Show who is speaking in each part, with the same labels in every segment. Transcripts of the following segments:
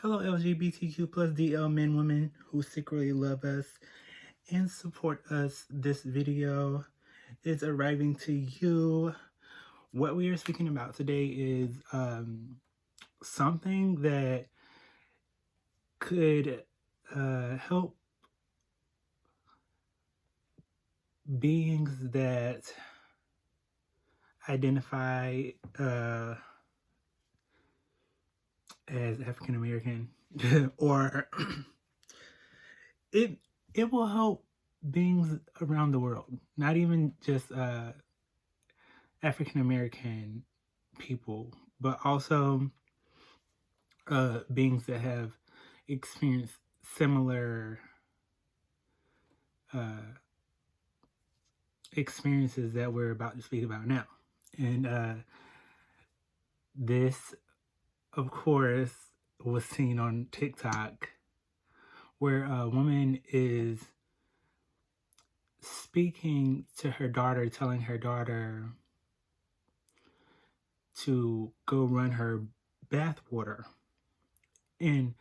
Speaker 1: Hello, LGBTQ plus DL men, women who secretly love us and support us. This video is arriving to you. What we are speaking about today is something that could help beings that identify as African American, or it it will help beings around the world, not even just African American people, but also beings that have experienced similar uh, experiences that we're about to speak about now. And this, of course, was seen on TikTok, where a woman is speaking to her daughter, telling her daughter to go run her bath water. And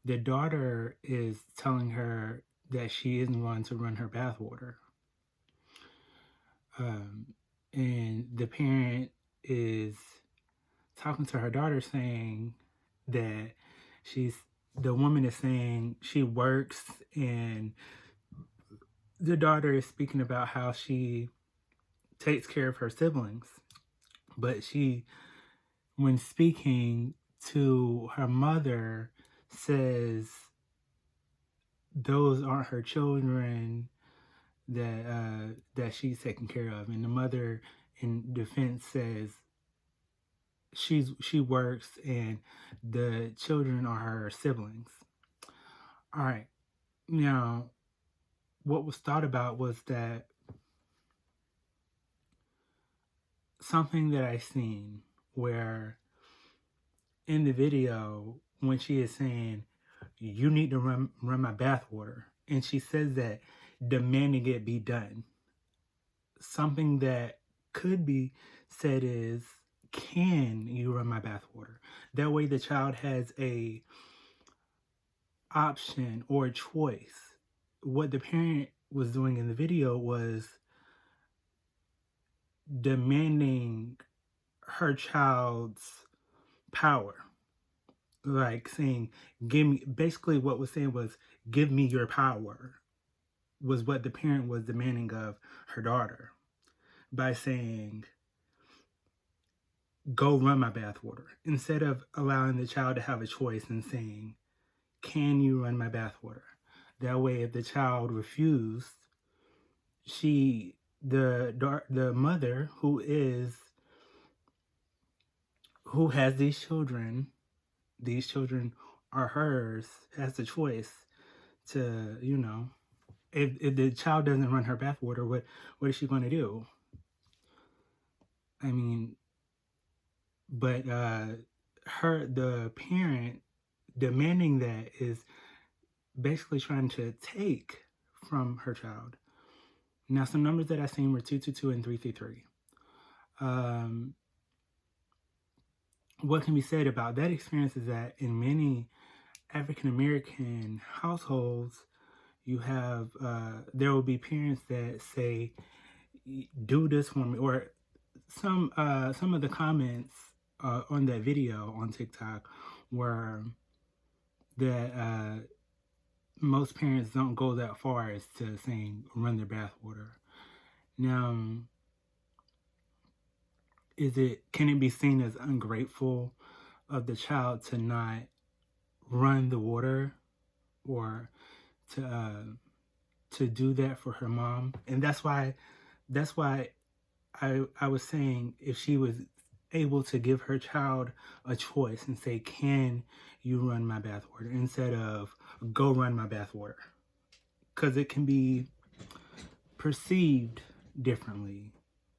Speaker 1: the daughter is telling her that she isn't going to run her bath water. And the parent is talking to her daughter, saying that the woman is saying she works, and the daughter is speaking about how she takes care of her siblings. But when speaking to her mother, says those aren't her children that she's taking care of. And the mother, in defense, says she works and the children are her siblings. All right. Now, what was thought about was that something that I seen where in the video, when she is saying, you need to run my bath water, and she says that demanding it be done. Something that could be said is, can you run my bath water? That way the child has a option or a choice. What the parent was doing in the video was demanding her child's power. Like saying, give me, basically what was saying was, give me your power, was what the parent was demanding of her daughter by saying, go run my bath water, instead of allowing the child to have a choice and saying, can you run my bath water? That way, if the child refused, the mother who has these children are hers, has the choice to, if the child doesn't run her bath water, what is she going to do? I mean, but the parent demanding that is basically trying to take from her child. Now, some numbers that I seen were 222 and 333. What can be said about that experience is that in many African American households, you have there will be parents that say, do this for me, or some of the comments on that video on TikTok were that most parents don't go that far as to saying run their bath water. Now, can it be seen as ungrateful of the child to not run the water, or to do that for her mom? And that's why I was saying, if she was able to give her child a choice and say, can you run my bath water, instead of go run my bath water, because it can be perceived differently.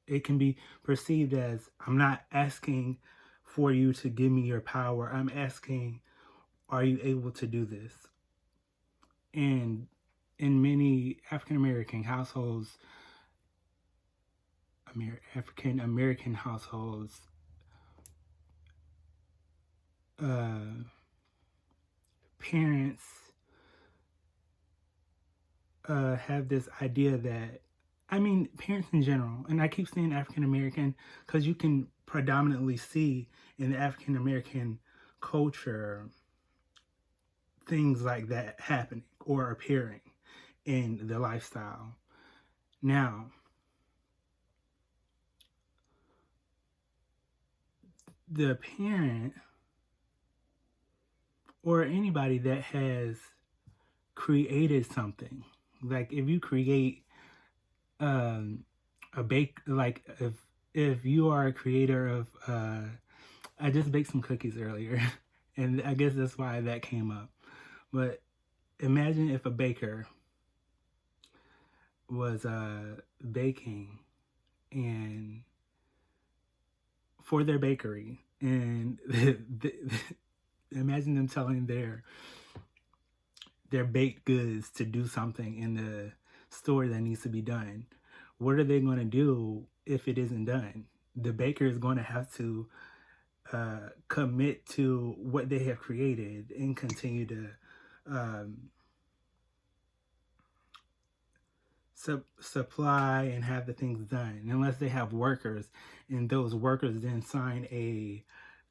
Speaker 1: It can be perceived as, I'm not asking for you to give me your power. I'm asking, are you able to do this? And in many African American households, African American households, parents have this idea that, I mean, parents in general, and I keep saying African American because you can predominantly see in the African American culture things like that happening or appearing in the lifestyle. Now, the parent or anybody that has created something, like if you create a bake, like if you are a creator of I just baked some cookies earlier and I guess that's why that came up. But imagine if a baker was baking and for their bakery, and imagine them telling their baked goods to do something in the store that needs to be done. What are they going to do if it isn't done? The baker is going to have to commit to what they have created and continue to supply and have the things done, unless they have workers, and those workers then sign a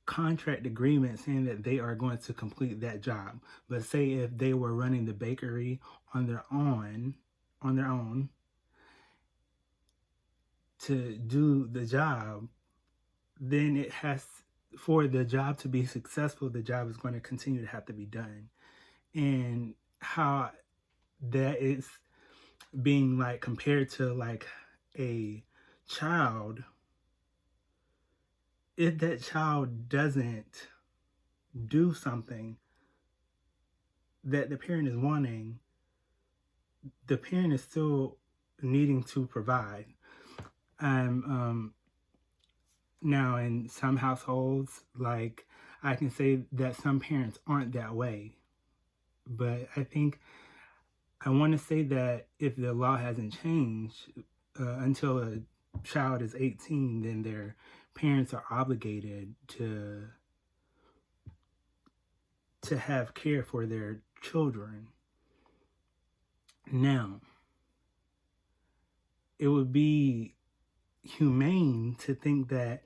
Speaker 1: contract agreement saying that they are going to complete that job. But say if they were running the bakery on their own to do the job, then it has, for the job to be successful, the job is going to continue to have to be done. And how that is being like compared to like a child, if that child doesn't do something that the parent is wanting, the parent is still needing to provide. Now in some households, like I can say that some parents aren't that way, but I want to say that if the law hasn't changed until a child is 18, then their parents are obligated to have care for their children. Now, it would be humane to think that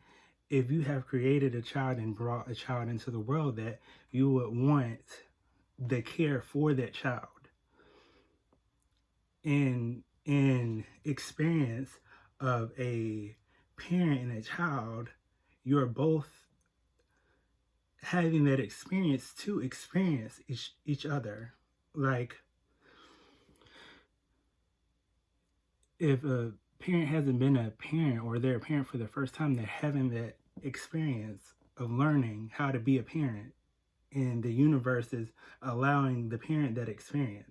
Speaker 1: if you have created a child and brought a child into the world, that you would want the care for that child. In experience of a parent and a child, you're both having that experience to experience each other. Like, if a parent hasn't been a parent or they're a parent for the first time, they're having that experience of learning how to be a parent, and the universe is allowing the parent that experience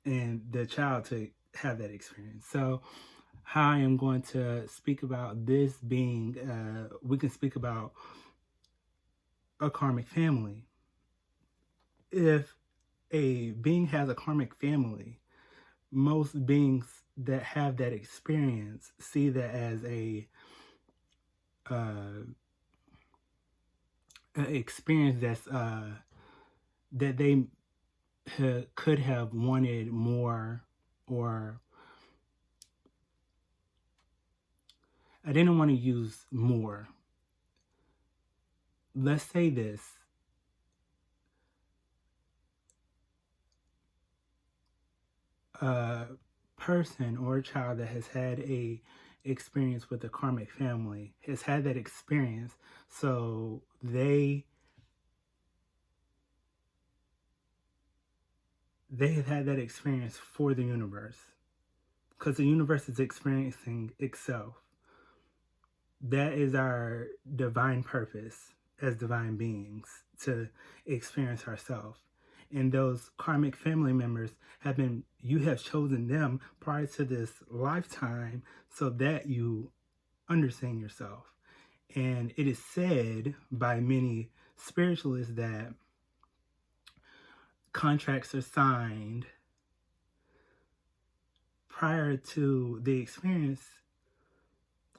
Speaker 1: and the child to have that experience. So how I am going to speak about this being, we can speak about a karmic family. If a being has a karmic family, most beings that have that experience see that as a experience that's that they could have wanted more, or I didn't want to use more. Let's say this. A person or a child that has had a experience with a karmic family has had that experience, so they have had that experience for the universe, because the universe is experiencing itself. That is our divine purpose as divine beings, to experience ourselves. And those karmic family members you have chosen them prior to this lifetime so that you understand yourself. And it is said by many spiritualists that contracts are signed prior to the experience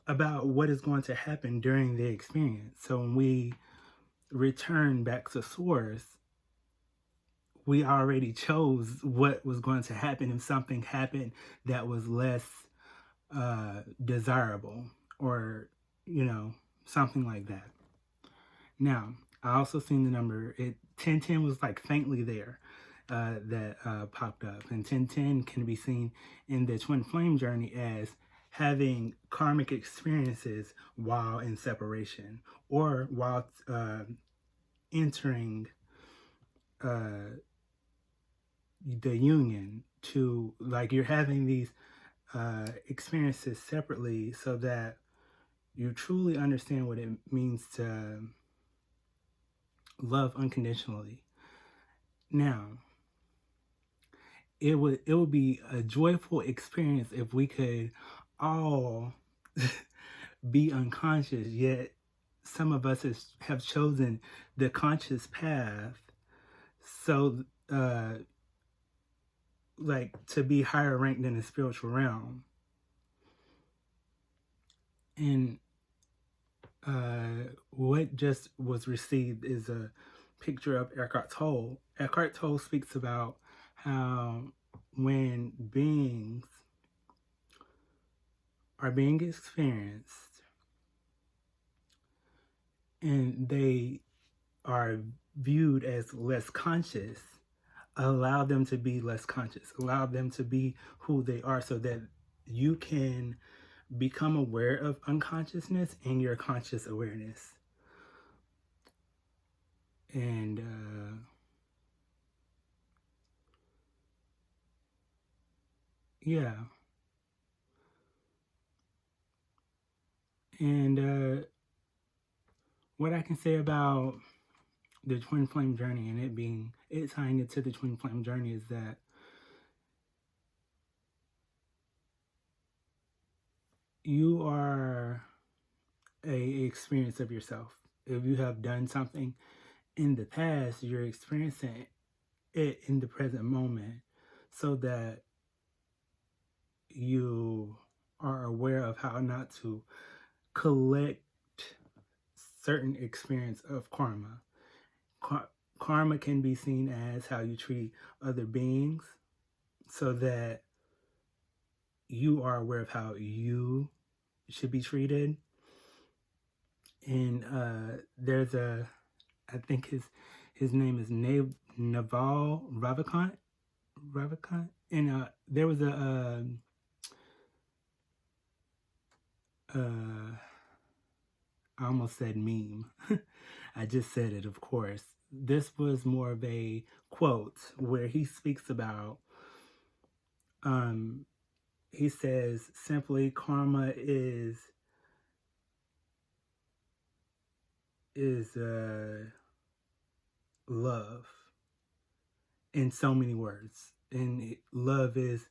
Speaker 1: about what is going to happen during the experience. So when we return back to source, we already chose what was going to happen if something happened that was less desirable, or something like that. Now, I also seen the number. 1010 was like faintly there, that popped up, and 1010 can be seen in the twin flame journey as having karmic experiences while in separation, or while entering the union, to like you're having these experiences separately, so that you truly understand what it means to love unconditionally. Now, it would be a joyful experience if we could all be unconscious, yet some of us have chosen the conscious path, so like to be higher ranked in the spiritual realm. And what just was received is a picture of Eckhart Tolle. Eckhart Tolle speaks about how when beings are being experienced and they are viewed as less conscious, allow them to be less conscious, allow them to be who they are, so that you can become aware of unconsciousness in your conscious awareness. And yeah. And what I can say about the twin flame journey, and it tying into the twin flame journey, is that you are a experience of yourself. If you have done something in the past, you're experiencing it in the present moment, so that you are aware of how not to collect certain experience of karma. Karma can be seen as how you treat other beings, so that you are aware of how you should be treated. And there's I think his name is Naval Ravikant. And there was I almost said meme. I just said it, of course. This was more of a quote where he speaks about, he says simply, karma is love, in so many words. And love is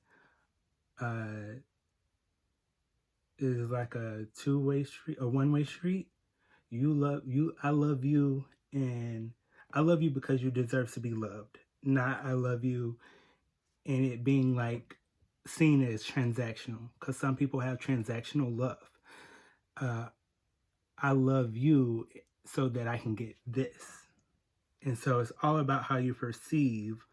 Speaker 1: like a two-way street, a one-way street. You love you, I love you, and I love you because you deserve to be loved. Not I love you and it being like seen as transactional, because some people have transactional love. I love you so that I can get this. And so it's all about how you perceive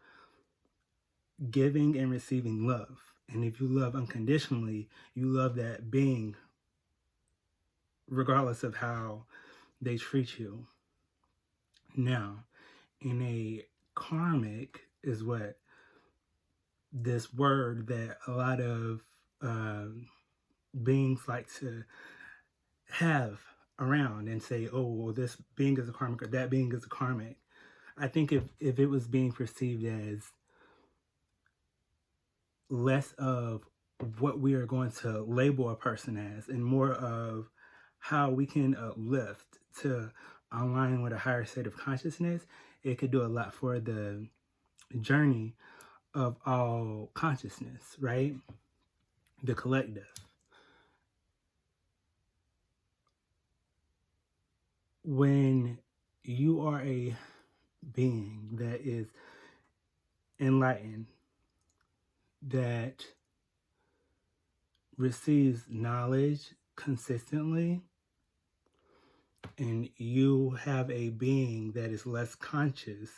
Speaker 1: giving and receiving love. And if you love unconditionally, you love that being regardless of how they treat you. Now, in a kharmic is what this word that a lot of beings like to have around and say, oh, well, this being is a karmic or that being is a karmic. I think if it was being perceived as less of what we are going to label a person as, and more of how we can uplift to align with a higher state of consciousness, it could do a lot for the journey of all consciousness, right? The collective. When you are a being that is enlightened, that receives knowledge consistently, and you have a being that is less conscious,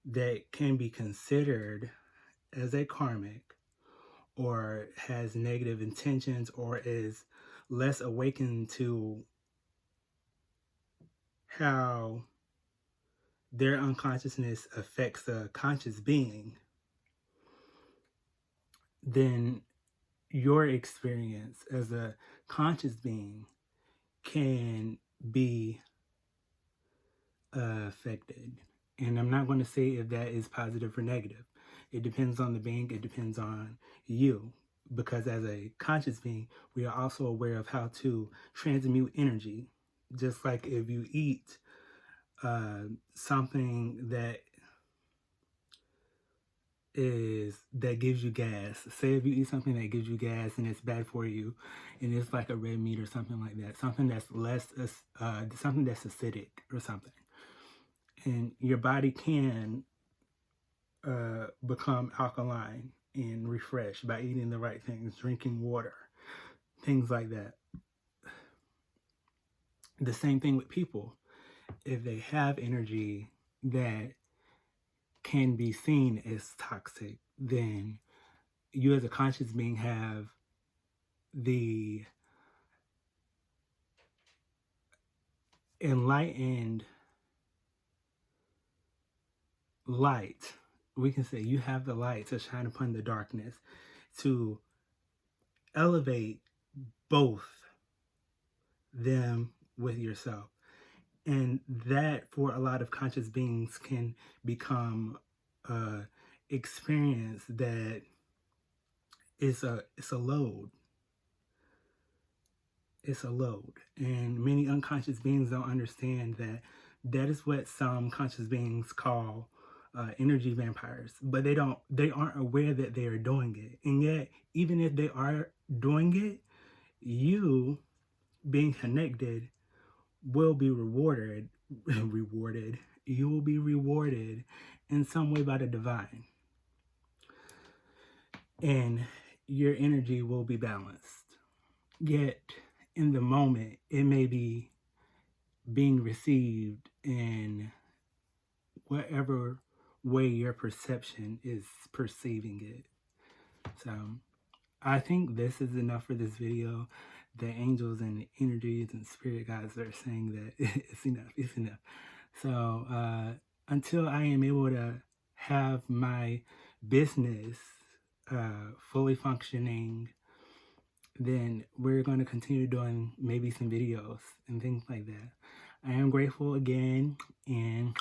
Speaker 1: that can be considered as a karmic or has negative intentions or is less awakened to how their unconsciousness affects a conscious being, then your experience as a conscious being can be affected. And I'm not going to say if that is positive or negative. It depends on the being, it depends on you. Because as a conscious being, we are also aware of how to transmute energy. Just like if you eat something that gives you gas. Say if you eat something that gives you gas and it's bad for you, and it's like a red meat or something like that, something that's something that's acidic or something, and your body can become alkaline and refreshed by eating the right things, drinking water, things like that. The same thing with people. If they have energy that can be seen as toxic, then you as a conscious being have the enlightened light. We can say you have the light to shine upon the darkness, to elevate both them with yourself. And that, for a lot of conscious beings, can become experience that it's a load. It's a load. And many unconscious beings don't understand that that is what some conscious beings call energy vampires. But they aren't aware that they are doing it. And yet, even if they are doing it, you being connected will be rewarded. You will be rewarded in some way by the divine. And your energy will be balanced. Yet, in the moment, it may be being received in whatever way your perception is perceiving it. So, I think this is enough for this video. The angels and the energies and spirit guides are saying that it's enough. So, until I am able to have my business fully functioning, then we're going to continue doing maybe some videos and things like that. I am grateful again, and